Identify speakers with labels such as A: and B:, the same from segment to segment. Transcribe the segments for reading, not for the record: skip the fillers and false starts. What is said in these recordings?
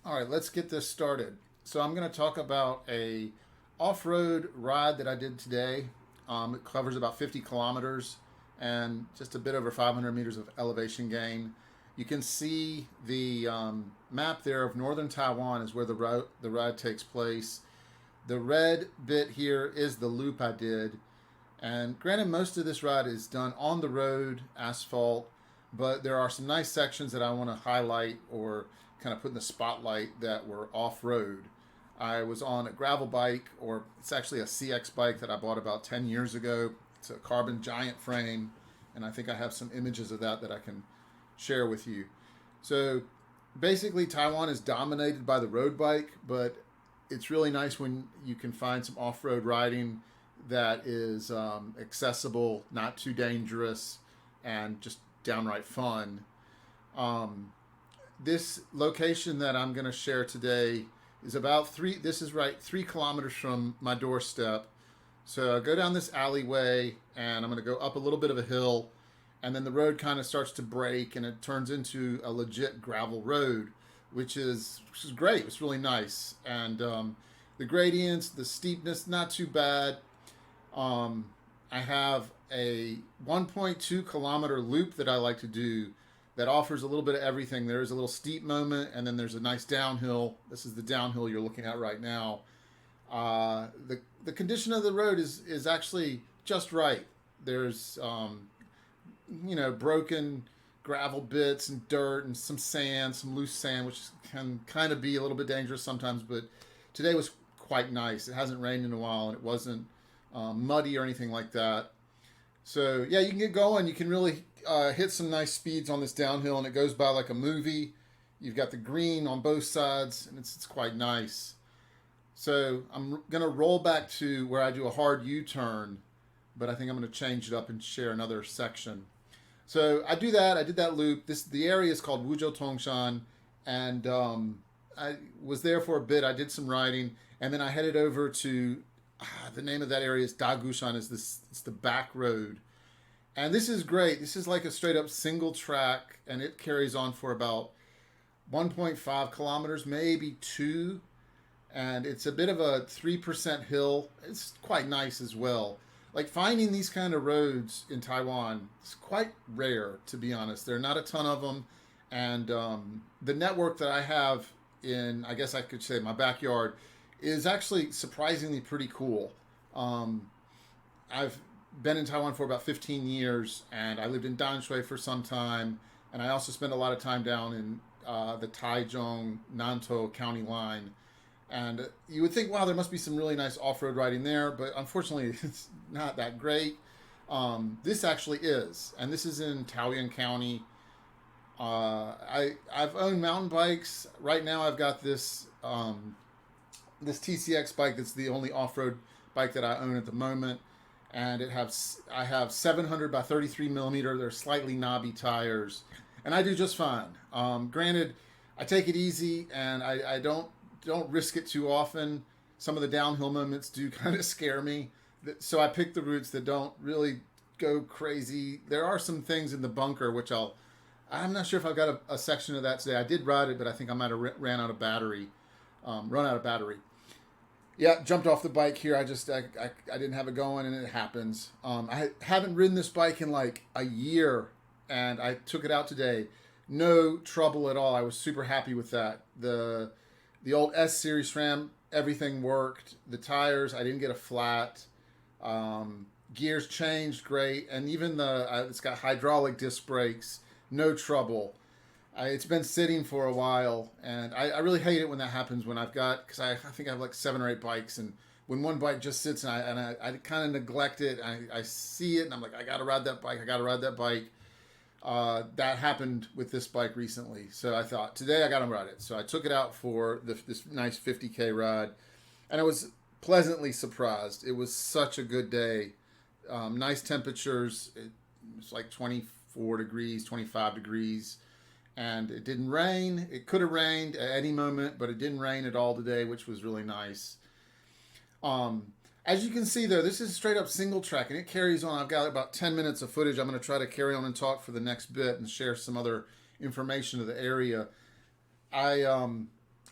A: All right, let's get this started. So I'm going to talk about a off-road ride that I did today. It covers about 50 kilometers and just a bit over 500 meters of elevation gain. You can see the map there of northern Taiwan is where the ride takes place. The red bit here is the loop I did. And granted, most of this ride is done on the road, asphalt, but there are some nice sections that I want to highlight or kind of put in the spotlight that were off road. I was on a gravel bike, or it's actually a CX bike that I bought about 10 years ago. It's a carbon giant frame, and I think I have some images of that I can share with you. So basically, Taiwan is dominated by the road bike, but it's really nice when you can find some off road riding that is accessible, not too dangerous, and just downright fun. Um, this location that I'm going to share today is about this is right 3 kilometers from my doorstep. So I go down this alleyway and I'm going to go up a little bit of a hill, and then the road kind of starts to break and it turns into a legit gravel road, which is great. It's really nice. And the gradients, the steepness, not too bad. Um, I have a 1.2 kilometer loop that I like to do that offers a little bit of everything. There is a little steep moment, and then there's a nice downhill. This is the downhill you're looking at right now. The condition of the road is actually just right. There's broken gravel bits and dirt and some sand, some loose sand, which can kind of be a little bit dangerous sometimes. But today was quite nice. It hasn't rained in a while, and it wasn't muddy or anything like that. So yeah, you can get going. You can really hit some nice speeds on this downhill, and it goes by like a movie. You've got the green on both sides, and it's quite nice. So I'm gonna roll back to where I do a hard U-turn, but I think I'm gonna change it up and share another section. So I do that. I did that loop. The area is called Wuzhou Tongshan, and I was there for a bit. I did some riding, and then I headed over to the name of that area is Dagushan. It's the back road, and this is great. This is like a straight up single track, and it carries on for about 1.5 kilometers, maybe two, and it's a bit of a 3% hill. It's quite nice as well. Like finding these kind of roads in Taiwan is quite rare, to be honest. There are not a ton of them, and the network that I have in, I guess I could say, my backyard is actually surprisingly pretty cool. I've been in Taiwan for about 15 years, and I lived in Danshui for some time, and I also spent a lot of time down in the Taichung Nantou County line. And you would think, wow, there must be some really nice off-road riding there, but unfortunately, it's not that great. This actually is, and this is in Taoyuan County. I've owned mountain bikes. Right now, I've got this TCX bike that's the only off-road bike that I own at the moment, and I have 700 by 33 millimeter. They're slightly knobby tires, and I do just fine. Granted, I take it easy, and I don't risk it too often. Some of the downhill moments do kind of scare me, so I pick the routes that don't really go crazy. There are some things in the bunker which I'm not sure if I've got a section of that today. I did ride it, but I think I might have run out of battery. Yeah, jumped off the bike here. I didn't have it going, and it happens. I haven't ridden this bike in like a year, and I took it out today. No trouble at all. I was super happy with that. The old S series SRAM, everything worked. The tires, I didn't get a flat. Gears changed great, and even it's got hydraulic disc brakes. No trouble. It's been sitting for a while, and I really hate it when that happens. Because I think I have like 7 or 8 bikes, and when one bike just sits and I kind of neglect it. I see it, and I'm like, I gotta ride that bike. That happened with this bike recently, so I thought today I gotta ride it. So I took it out for this nice 50K ride, and I was pleasantly surprised. It was such a good day. Nice temperatures. It was like 24 degrees, 25 degrees. And it didn't rain. It could have rained at any moment, but it didn't rain at all today, which was really nice. As you can see, though, this is straight up single track, and it carries on. I've got about 10 minutes of footage. I'm going to try to carry on and talk for the next bit and share some other information of the area. I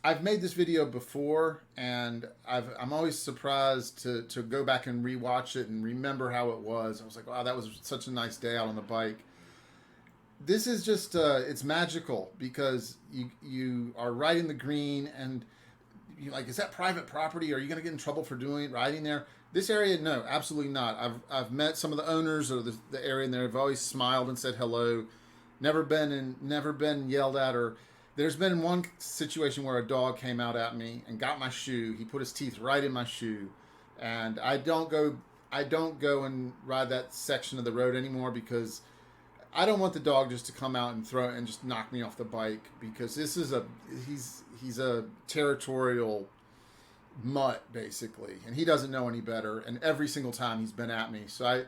A: I've made this video before, and I'm always surprised to go back and rewatch it and remember how it was. I was like, wow, that was such a nice day out on the bike. This is just it's magical because you are riding the green, and you like, is that private property? Are you going to get in trouble for riding there? This area, no, absolutely not. I've met some of the owners of the area, and they've always smiled and said hello. Never been yelled at. Or there's been one situation where a dog came out at me and got my shoe. He put his teeth right in my shoe, and I don't go and ride that section of the road anymore because I don't want the dog just to come out and throw and just knock me off the bike, because this is he's a territorial mutt basically, and he doesn't know any better. And every single time he's been at me, so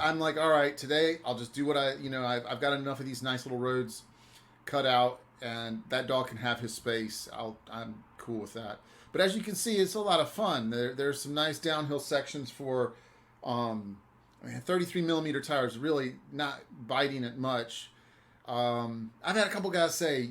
A: I'm like, all right, today I'll just do what I've got enough of these nice little roads cut out, and that dog can have his space. I'm cool with that. But as you can see, it's a lot of fun. There's some nice downhill sections for 33 millimeter tires, really not biting it much. I've had a couple guys say,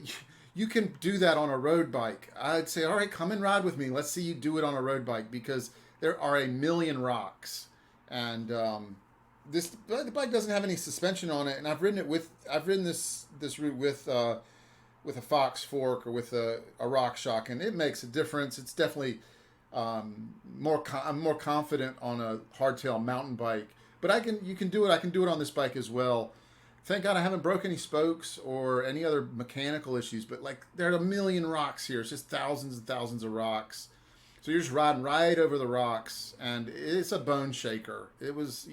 A: you can do that on a road bike. I'd say, all right, come and ride with me. Let's see you do it on a road bike, because there are a million rocks. And the bike doesn't have any suspension on it. And I've ridden this route with a Fox fork or with a rock shock, and it makes a difference. It's definitely I'm more confident on a hardtail mountain bike. But you can do it. I can do it on this bike as well. Thank God I haven't broke any spokes or any other mechanical issues. But like, there are a million rocks here. It's just thousands and thousands of rocks. So you're just riding right over the rocks, and it's a bone shaker. It was,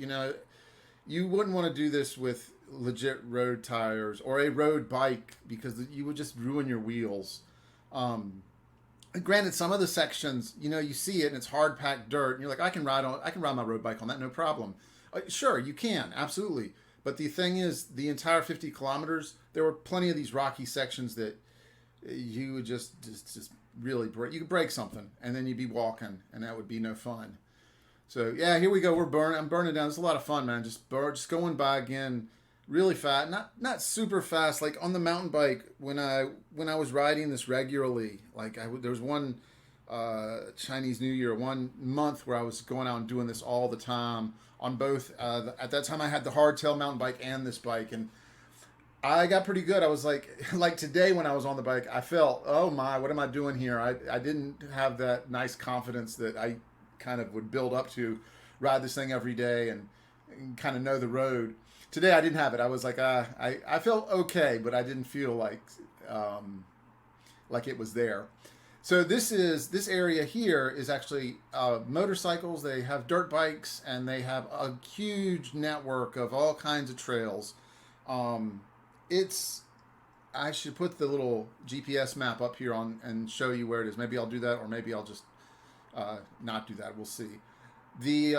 A: you wouldn't want to do this with legit road tires or a road bike, because you would just ruin your wheels. Granted, some of the sections, you see it and it's hard packed dirt, and you're like, I can ride my road bike on that, no problem. Sure, you can, absolutely. But the thing is, the entire 50 kilometers, there were plenty of these rocky sections that you would just really break. You could break something, and then you'd be walking, and that would be no fun. So yeah, here we go. I'm burning down. It's a lot of fun, man. Just going by again, really fast. Not super fast. Like on the mountain bike, when I was riding this regularly, like there was one Chinese New Year, 1 month where I was going out and doing this all the time on both. At that time, I had the hardtail mountain bike and this bike, and I got pretty good. I was like today when I was on the bike, I felt, oh my, what am I doing here? I didn't have that nice confidence that I kind of would build up to ride this thing every day and kind of know the road. Today I didn't have it. I was like, I felt okay, but I didn't feel like it was there. So this area here is actually motorcycles. They have dirt bikes, and they have a huge network of all kinds of trails. I should put the little GPS map up here and show you where it is. Maybe I'll do that, or maybe I'll just not do that. We'll see. The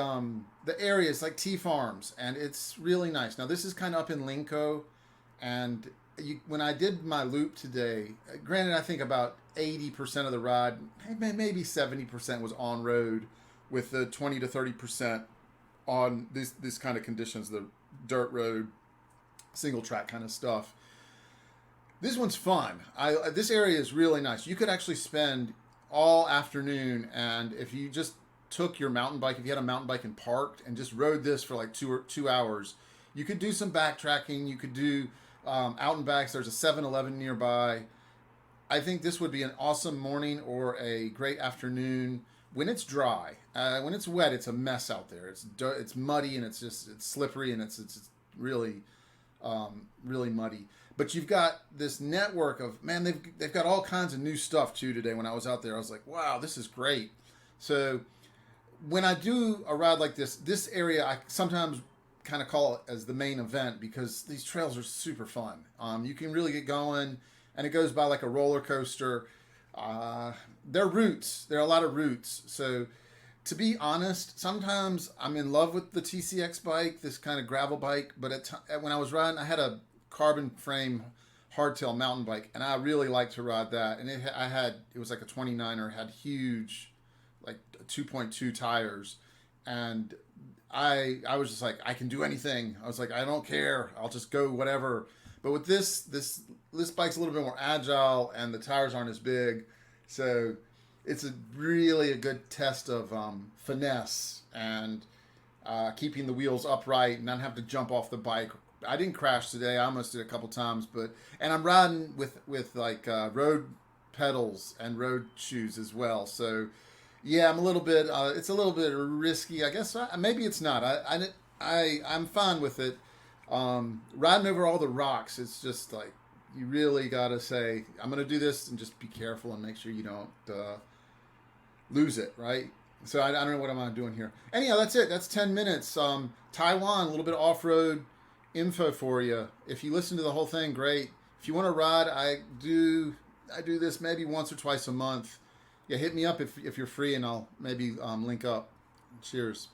A: area is like tea farms, and it's really nice. Now this is kind of up in Linko, and when I did my loop today, granted I think about 80% of the ride, maybe 70% was on road, with the 20 to 30% on this kind of conditions, the dirt road, single track kind of stuff. This one's fun. This area is really nice. You could actually spend all afternoon, and if you just took your mountain bike, if you had a mountain bike and parked and just rode this for like 2 hours, you could do some backtracking. You could do out and backs. There's a 7-Eleven nearby. I think this would be an awesome morning or a great afternoon when it's dry. When it's wet, it's a mess out there. It's muddy, and it's slippery, and it's really really muddy. But you've got this network of, man, they've got all kinds of new stuff too today. When I was out there, I was like, wow, this is great. So when I do a ride like this area, I sometimes kind of call it as the main event, because these trails are super fun. You can really get going, and it goes by like a roller coaster. There are routes. There are a lot of routes. So to be honest, sometimes I'm in love with the TCX bike, this kind of gravel bike. But when I was riding, I had a carbon frame hardtail mountain bike, and I really like to ride that. And it was like a 29er, had huge, like 2.2 tires, and I was just like, I can do anything. I was like, I don't care, I'll just go whatever. But with this bike's a little bit more agile, and the tires aren't as big. So it's really a good test of finesse and keeping the wheels upright and not have to jump off the bike. I didn't crash today. I almost did a couple times, and I'm riding with like road pedals and road shoes as well. So yeah, I'm a little bit. It's a little bit risky, I guess. Maybe it's not. I'm fine with it. Riding over all the rocks, it's just like you really gotta say, I'm gonna do this and just be careful and make sure you don't lose it, right? So I don't know what I'm doing here. Anyhow, that's it. That's 10 minutes. Taiwan, a little bit of off-road info for you. If you listen to the whole thing, great. If you want to ride, I do this maybe once or twice a month. Yeah, hit me up if you're free, and I'll maybe link up. Cheers.